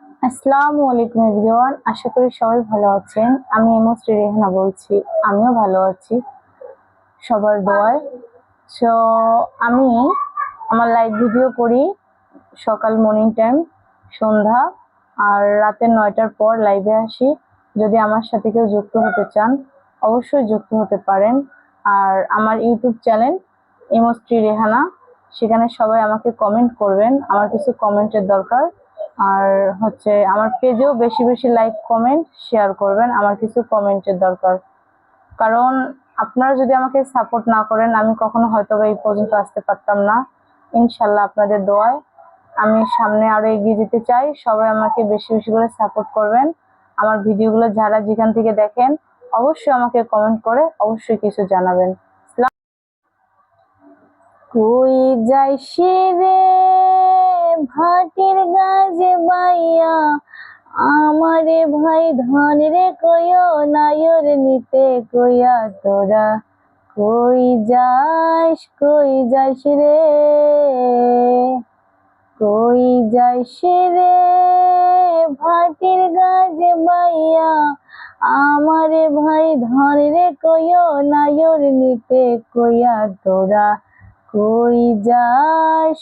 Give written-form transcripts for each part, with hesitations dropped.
আসসালামু আলাইকুম এভরিওয়ান, আশা করি সবাই ভালো আছেন। আমি এমএসটি রেহানা বলছি। আমিও ভালো আছি সবার দোয়ায়। সো আমি আমার লাইভ ভিডিও করি সকাল মর্নিং টাইম, সন্ধ্যা আর রাতের 9টার পর লাইভে আসি। যদি আমার সাথে কেউ যুক্ত হতে চান অবশ্যই যুক্ত হতে পারেন। আর আমার ইউটিউব চ্যানেল এমএসটি রেহানা, সেখানে সবাই আমাকে কমেন্ট করবেন, আমার কিছু কমেন্টের দরকার। আর আমার পেজেও বেশি বেশি লাইক কমেন্ট শেয়ার করবেন, আমার কিছু কমেন্টের দরকার। কারণ আপনারা যদি আমাকে সাপোর্ট না করেন আমি কখনো হয়তো এই পর্যন্ত আসতে পারতাম না। ইনশাল্লাহ আপনাদের দোয়ায় আমি সামনে আরো এগিয়ে যেতে চাই। সবাই আমাকে বেশি বেশি করে সাপোর্ট করবেন। আমার ভিডিওগুলো যারা যেখান থেকে দেখেন অবশ্যই আমাকে কমেন্ট করে অবশ্যই কিছু জানাবেন। কই যাইছি রে ভাটির গাছে বাইয়া, আমারে ভাই ধন রে কইও নায়র নিতে কইয়া তোরা। কই যাস রে, কই যাইস রে ভাটির গাছে বাইয়া, আমারে ভাই ধন রে কইও নায়র নিতে কইয়া তোরা। কই যাস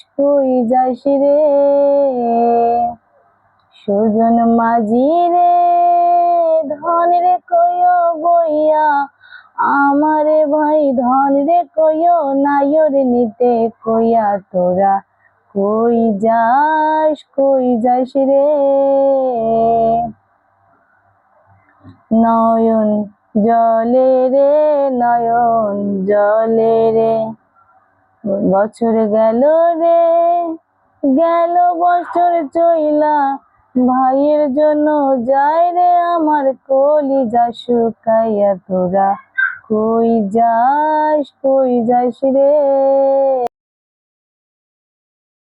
রে সুজন মাঝি রে, ধন রে কইও বইয়া, আমারে ভাই ধন রে কইও নায়র নিতে কইয়া তোরা। কই যাস রে নয়ন জলে রে, নয়ন জলে রে, বছর গেল রে, গেল বছর চইলা, ভাইয়ের জন্য যায় রে আমার কলিজা শুকাইয়া তোরা। কই যাস রে।